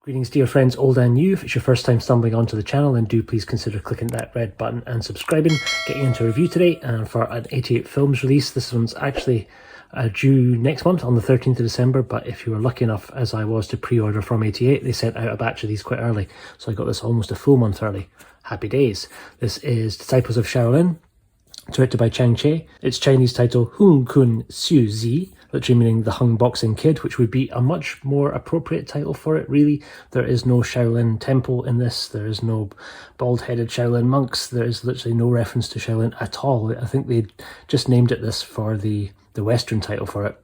Greetings dear friends, old and new. If it's your first time stumbling onto the channel, then do please consider clicking that red button and subscribing. Getting into a review today and for an 88 Films release. This one's actually due next month on the 13th of December, but if you were lucky enough as I was to pre-order from 88, they sent out a batch of these quite early, so I got this almost a full month early. Happy days. This is Disciples of Shaolin, directed by Cheh. Its Chinese title, Hung Kun Xiu Zi, literally meaning the Hung Boxing Kid, which would be a much more appropriate title for it, really. There is no Shaolin temple in this, there is no bald-headed Shaolin monks, there is literally no reference to Shaolin at all. I think they just named it this for the Western title for it,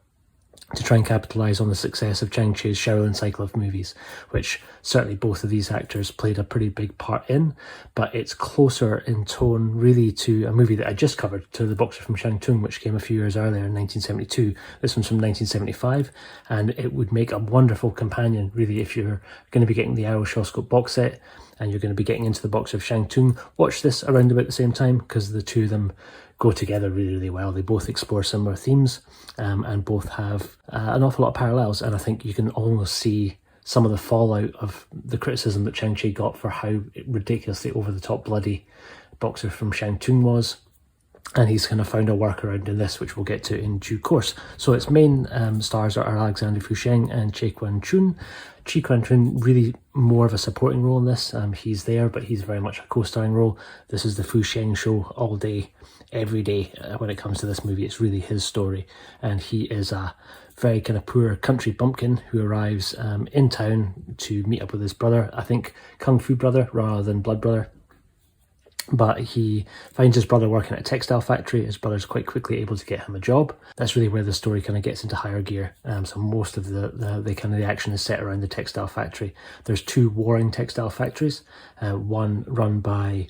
to try and capitalise on the success of Chang Cheh's Shaolin cycle of movies, which certainly both of these actors played a pretty big part in, but it's closer in tone really to a movie that I just covered, to The Boxer from Chun, which came a few years earlier in 1972. This one's from 1975, and it would make a wonderful companion really if you're going to be getting the Arrow-Shawscope box set and you're going to be getting into The Boxer of Chun. Watch this around about the same time, because the two of them go together really, really well. They both explore similar themes and both have an awful lot of parallels, and I think you can almost see some of the fallout of the criticism that Chang Cheh got for how ridiculously over-the-top bloody Boxer from Chun was, and he's kind of found a workaround in this, which we'll get to in due course. So its main stars are Alexander Fu Sheng and Kuan. Chun really more of a supporting role in this. He's there, but he's very much a co-starring role. This is the Fu Sheng show all day, every day. When it comes to this movie, it's really his story, and he is a very kind of poor country bumpkin who arrives in town to meet up with his brother, I think Kung Fu brother rather than blood brother. But he finds his brother working at a textile factory. His brother's quite quickly able to get him a job. That's really where the story kind of gets into higher gear. So most of the action is set around the textile factory. There's two warring textile factories. One run by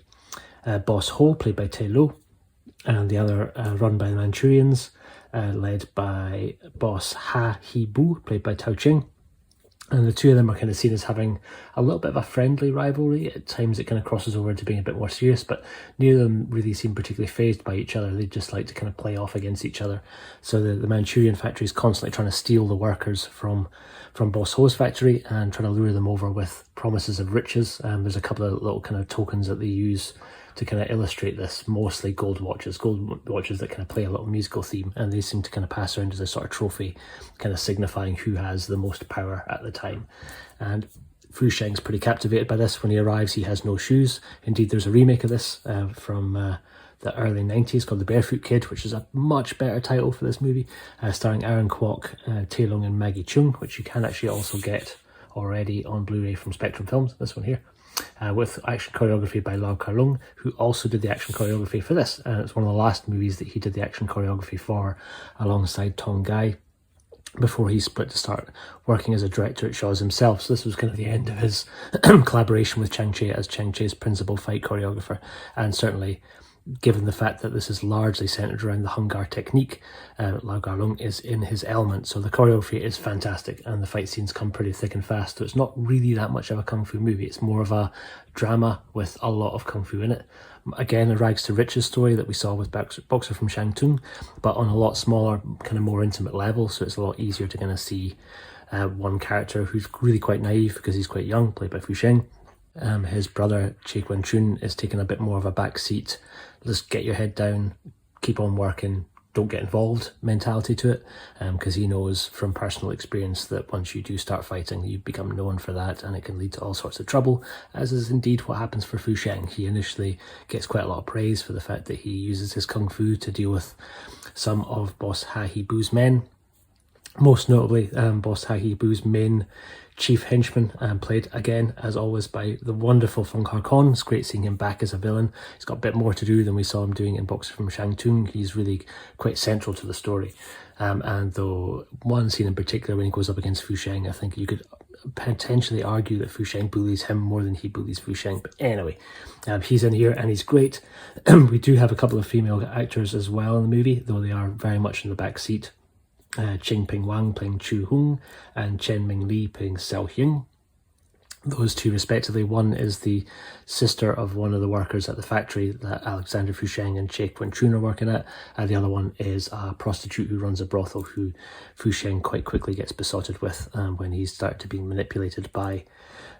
Boss Ho, played by Tae Lo, and the other run by the Manchurians, led by Boss Ha He Bu, played by Tao Ching. And the two of them are kind of seen as having a little bit of a friendly rivalry. At times it kind of crosses over into being a bit more serious, but neither of them really seem particularly fazed by each other. They just like to kind of play off against each other. So the Manchurian factory is constantly trying to steal the workers from Boss Ho's factory and trying to lure them over with promises of riches. There's a couple of little kind of tokens that they use to kind of illustrate this, mostly gold watches that kind of play a little musical theme, and they seem to kind of pass around as a sort of trophy, kind of signifying who has the most power at the time. And Fu Sheng's pretty captivated by this. When he arrives, he has no shoes. Indeed, there's a remake of this from the early 90s called The Barefoot Kid, which is a much better title for this movie, starring Aaron Kwok, Tae Long and Maggie Chung, which you can actually also get already on Blu-ray from Spectrum Films, this one here. With action choreography by Lau Kar-lung, who also did the action choreography for this. And it's one of the last movies that he did the action choreography for, alongside Tong Gai, before he split to start working as a director at Shaw's himself. So this was kind of the end of his collaboration with Chang Cheh as Chang Cheh's principal fight choreographer. And certainly, given the fact that this is largely centered around the Hung Gar technique, Lau Kar-lung is in his element. So the choreography is fantastic and the fight scenes come pretty thick and fast. So it's not really that much of a kung fu movie. It's more of a drama with a lot of kung fu in it. Again, a rags to riches story that we saw with Boxer from Chun, but on a lot smaller, kind of more intimate level. So it's a lot easier to kind of see one character who's really quite naive because he's quite young, played by Fu Sheng. His brother, Chun, is taking a bit more of a back seat. Just get your head down, keep on working, don't get involved mentality to it, because he knows from personal experience that once you do start fighting, you become known for that, and it can lead to all sorts of trouble, as is indeed what happens for Fu Sheng. He initially gets quite a lot of praise for the fact that he uses his kung fu to deal with some of Boss Ha He Bu's men. Most notably, Boss Ha He Bu's main chief henchman, played again as always by the wonderful Fung Har Kon. It's great seeing him back as a villain. He's got a bit more to do than we saw him doing in Boxer from Chun. He's really quite central to the story. And though one scene in particular when he goes up against Fu Sheng, I think you could potentially argue that Fu Sheng bullies him more than he bullies Fu Sheng. But anyway, he's in here and he's great. We do have a couple of female actors as well in the movie, though they are very much in the back seat. Ching Ping Wang playing Chu Hung and Chen Ming Li playing Xiao Hyun. those two respectively. One is the sister of one of the workers at the factory that Alexander Fu Sheng and Cheh Chun are working at. The other one is a prostitute who runs a brothel who Fu Sheng quite quickly gets besotted with when he started to be manipulated by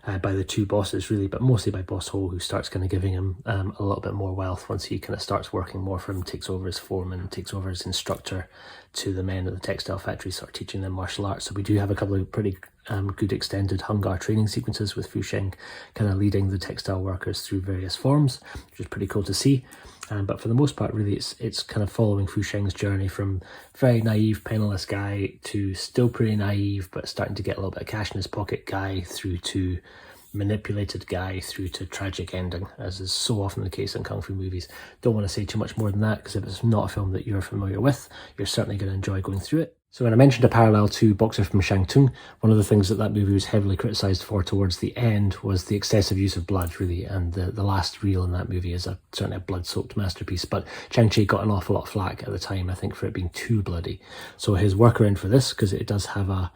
the two bosses, really, but mostly by Boss Ho, who starts kind of giving him a little bit more wealth once he kind of starts working more for him, takes over as foreman, takes over as instructor to the men at the textile factory, start teaching them martial arts. So we do have a couple of pretty good extended Hung Gar training sequences with Fu Sheng kind of leading the textile workers through various forms, which is pretty cool to see. But for the most part, really, it's kind of following Fu Sheng's journey from very naive, penniless guy to still pretty naive, but starting to get a little bit of cash in his pocket guy, through to manipulated guy, through to tragic ending, as is so often the case in Kung Fu movies. Don't want to say too much more than that, because if it's not a film that you're familiar with, you're certainly going to enjoy going through it. So when I mentioned a parallel to Boxer from Shang, one of the things that movie was heavily criticised for towards the end was the excessive use of blood, really, and the last reel in that movie is certainly a blood-soaked masterpiece, but Chang-Chi got an awful lot of flack at the time, I think, for it being too bloody. So his workaround for this, because it does have a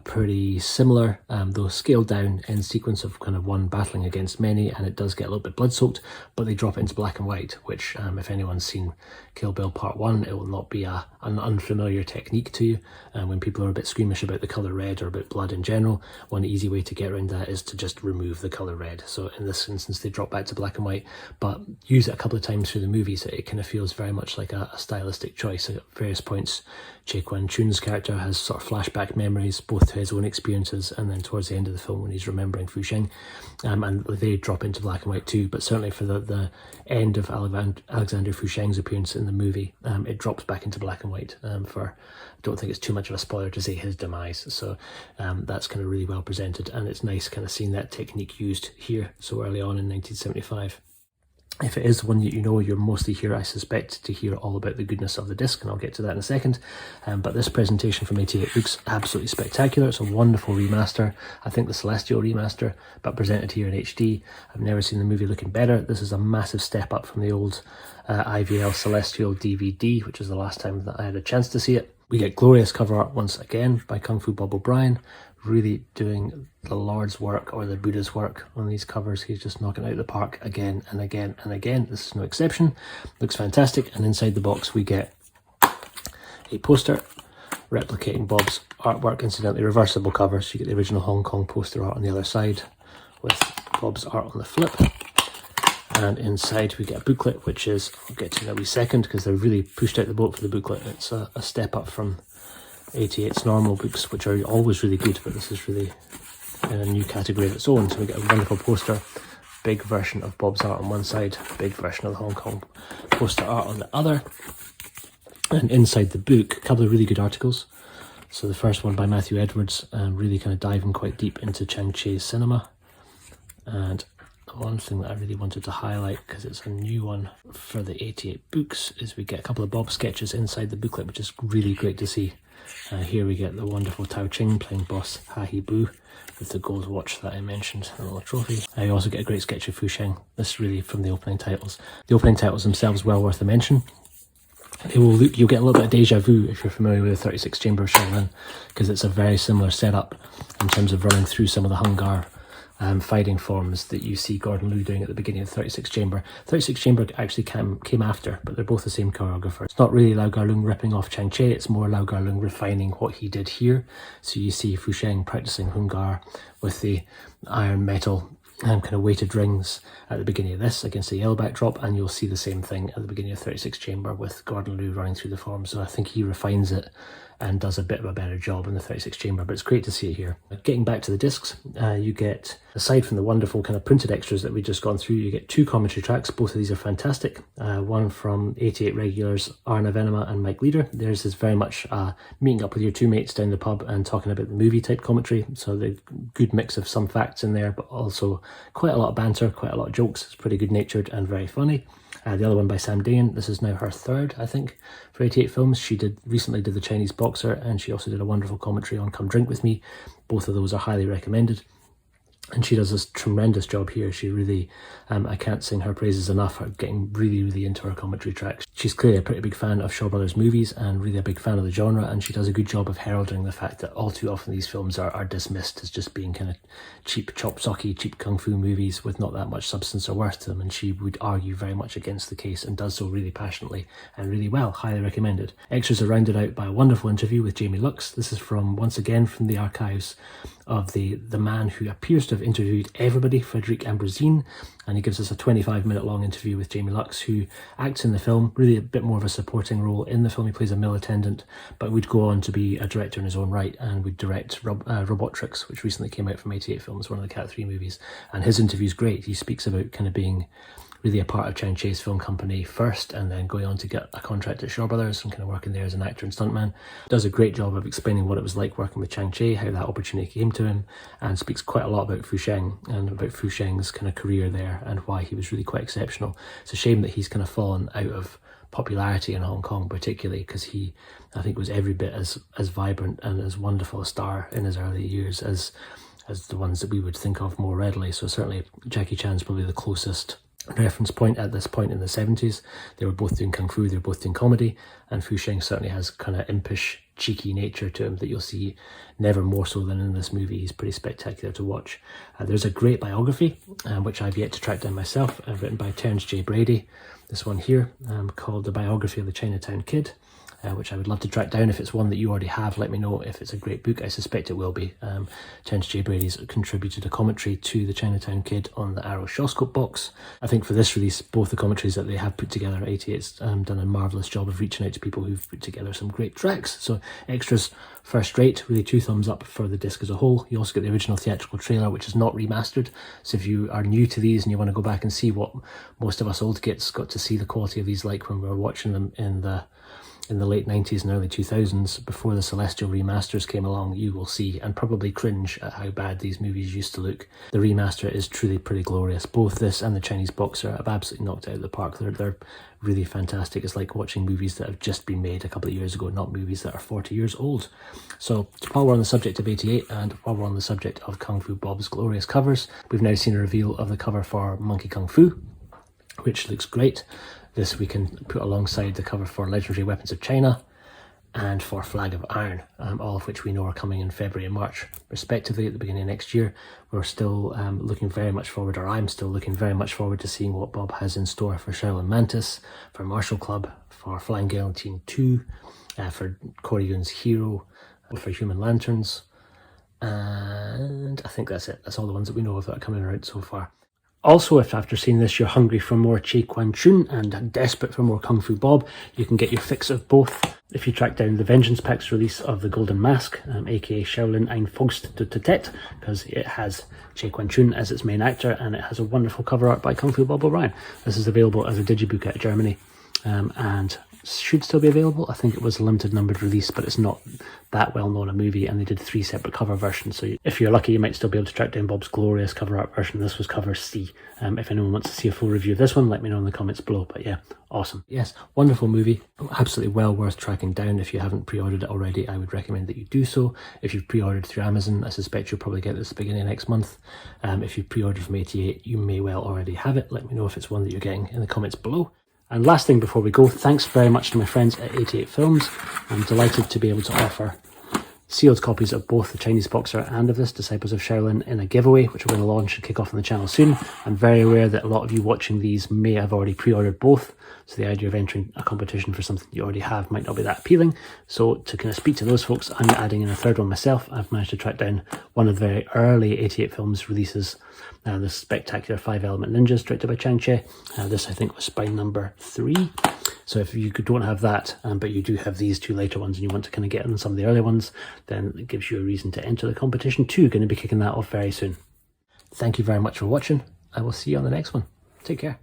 pretty similar, though scaled down end sequence of kind of one battling against many, and it does get a little bit blood-soaked, but they drop it into black and white, which if anyone's seen Kill Bill Part 1, it will not be an unfamiliar technique to you. When people are a bit squeamish about the colour red or about blood in general, one easy way to get around that is to just remove the colour red. So in this instance, they drop back to black and white, but use it a couple of times through the movie, so it kind of feels very much like a stylistic choice. At various points, Kuan Chun's character has sort of flashback memories, both to his own experiences and then towards the end of the film when he's remembering Fu Sheng, and they drop into black and white too, but certainly for the end of Alexander Fu Sheng's appearance in the movie, it drops back into black and white for, I don't think it's too much of a spoiler to say, his demise. So that's kind of really well presented, and it's nice kind of seeing that technique used here so early on in 1975. If it is one that you know, you're mostly here, I suspect, to hear all about the goodness of the disc, and I'll get to that in a second. But this presentation from 88 looks absolutely spectacular. It's a wonderful remaster. I think the Celestial remaster, but presented here in HD. I've never seen the movie looking better. This is a massive step up from the old IVL Celestial DVD, which is the last time that I had a chance to see it. We get glorious cover art once again by Kung Fu Bob O'Brien, really doing the Lord's work or the Buddha's work on these covers. He's just knocking it out of the park again and again and again. This is no exception. Looks fantastic. And inside the box we get a poster replicating Bob's artwork, incidentally reversible cover, so you get the original Hong Kong poster art on the other side with Bob's art on the flip. And inside we get a booklet, which is, I'll get to in a wee second because they've really pushed out the boat for the booklet. It's a step up from 88's normal books, which are always really good, but this is really in a new category of its own. So we get a wonderful poster, big version of Bob's art on one side, big version of the Hong Kong poster art on the other. And inside the book, a couple of really good articles. So the first one by Matthew Edwards, really kind of diving quite deep into Chang-Chi's cinema. And the one thing that I really wanted to highlight, because it's a new one for the 88 books, is we get a couple of Bob sketches inside the booklet, which is really great to see. Here we get the wonderful Tao Ching playing boss Ha He Bu with the gold watch that I mentioned, a little trophy. I also get a great sketch of Fu Sheng. This is really from the opening titles. The opening titles themselves well worth a mention. You'll get a little bit of deja vu if you're familiar with the 36 Chamber of Shaolin, because it's a very similar setup in terms of running through some of the Hung Gar fighting forms that you see Gordon Liu doing at the beginning of 36 Chamber. 36 Chamber actually came after, but they're both the same choreographer. It's not really Lau Gar-lung ripping off Chang-Chi, it's more Lau Gar-lung refining what he did here. So you see Fu Sheng practicing Hung Gar with the iron metal kind of weighted rings at the beginning of this against the yellow backdrop, and you'll see the same thing at the beginning of 36 Chamber with Gordon Liu running through the forms. So I think he refines it and does a bit of a better job in the 36 Chamber, but it's great to see it here. Getting back to the discs, you get, aside from the wonderful kind of printed extras that we've just gone through, you get two commentary tracks. Both of these are fantastic. One from 88 regulars Arna Venema and Mike Leader. Theirs is very much meeting up with your two mates down the pub and talking about the movie type commentary. So the good mix of some facts in there, but also quite a lot of banter, quite a lot of jokes. It's pretty good natured and very funny. The other one by Sam Dayan, this is now her third, I think, for 88 films. She recently did The Chinese Boxer, and she also did a wonderful commentary on Come Drink With Me. Both of those are highly recommended. And she does this tremendous job here. She really, I can't sing her praises enough, at getting really, really into her commentary tracks. She's clearly a pretty big fan of Shaw Brothers movies and really a big fan of the genre, and she does a good job of heralding the fact that all too often these films are dismissed as just being kind of cheap chop socky, cheap kung fu movies with not that much substance or worth to them, and she would argue very much against the case and does so really passionately and really well. Highly recommended. Extras are rounded out by a wonderful interview with Jamie Lux. This is from, once again, from the archives of the man who appears to have interviewed everybody, Frederic Ambrosine, and he gives us a 25-minute long interview with Jamie Lux, who acts in the film, really a bit more of a supporting role in the film. He plays a mill attendant, but would go on to be a director in his own right, and would direct Robotrix, which recently came out from 88 Films, one of the Cat 3 movies, and his interview is great. He speaks about kind of being really a part of Chang Cheh's film company first, and then going on to get a contract at Shaw Brothers and kind of working there as an actor and stuntman. Does a great job of explaining what it was like working with Chang Cheh, how that opportunity came to him, and speaks quite a lot about Fu Sheng and about Fu Sheng's kind of career there and why he was really quite exceptional. It's a shame that he's kind of fallen out of popularity in Hong Kong, particularly because he, I think, was every bit as vibrant and as wonderful a star in his early years as the ones that we would think of more readily. So certainly Jackie Chan's probably the closest reference point at this point in the 70s. They were both doing kung fu, they were both doing comedy, and Fu Sheng certainly has kind of impish, cheeky nature to him that you'll see never more so than in this movie. He's pretty spectacular to watch. There's a great biography, which I've yet to track down myself, written by Terence J. Brady. This one here, called The Biography of the Chinatown Kid, which I would love to track down. If it's one that you already have, let me know. If it's a great book, I suspect it will be. Terence J. Brady's contributed a commentary to The Chinatown Kid on the Arrow Shawscope box. I think for this release, both the commentaries that they have put together at 88's done a marvellous job of reaching out to people who've put together some great tracks. So extras, first rate, really 2 thumbs up for the disc as a whole. You also get the original theatrical trailer, which is not remastered. So if you are new to these and you want to go back and see what most of us old kids got to see the quality of these like when we were watching them in the late 90s and early 2000s, before the Celestial remasters came along, you will see and probably cringe at how bad these movies used to look. The remaster is truly pretty glorious. Both this and the Chinese Boxer have absolutely knocked it out of the park. They're really fantastic. It's like watching movies that have just been made a couple of years ago, not movies that are 40 years old. So while we're on the subject of 88 and while we're on the subject of Kung Fu Bob's glorious covers, we've now seen a reveal of the cover for Monkey Kung Fu, which looks great. This we can put alongside the cover for Legendary Weapons of China and for Flag of Iron, all of which we know are coming in February and March respectively at the beginning of next year. We're still looking very much forward, or I'm still looking very much forward to seeing what Bob has in store for Shaolin Mantis, for Martial Club, for Flying Guillotine 2, for Corey Yun's Hero, for Human Lanterns, and I think that's it. That's all the ones that we know of that are coming around so far. Also, if after seeing this you're hungry for more Chun and desperate for more Kung Fu Bob, you can get your fix of both if you track down the Vengeance Pack's release of The Golden Mask, aka Shaolin Ein Faust de Tet, because it has Chun as its main actor and it has a wonderful cover art by Kung Fu Bob O'Brien. This is available as a digibook out of Germany and should still be available. I think it was a limited numbered release, but it's not that well known a movie, and they did 3 separate cover versions, so if you're lucky you might still be able to track down Bob's glorious cover art version. This was cover C. If anyone wants to see a full review of this one, let me know in the comments below. But yeah, awesome. Yes, wonderful movie, absolutely well worth tracking down. If you haven't pre-ordered it already, I would recommend that you do so. If you've pre-ordered through Amazon, I suspect you'll probably get this at the beginning of next month. If you've pre-ordered from 88, you may well already have it. Let me know if it's one that you're getting in the comments below. And last thing before we go, thanks very much to my friends at 88 Films. I'm delighted to be able to offer sealed copies of both the Chinese Boxer and of this Disciples of Shaolin in a giveaway, which we're going to launch and kick off on the channel soon. I'm very aware that a lot of you watching these may have already pre-ordered both, so the idea of entering a competition for something you already have might not be that appealing. So to kind of speak to those folks, I'm adding in a third one myself. I've managed to track down one of the very early 88 Films releases, the spectacular 5-Element Ninjas directed by Chang Cheh. This I think was spine number 3. So if you don't have that, but you do have these 2 later ones and you want to kind of get on some of the early ones, then it gives you a reason to enter the competition too. Going to be kicking that off very soon. Thank you very much for watching. I will see you on the next one. Take care.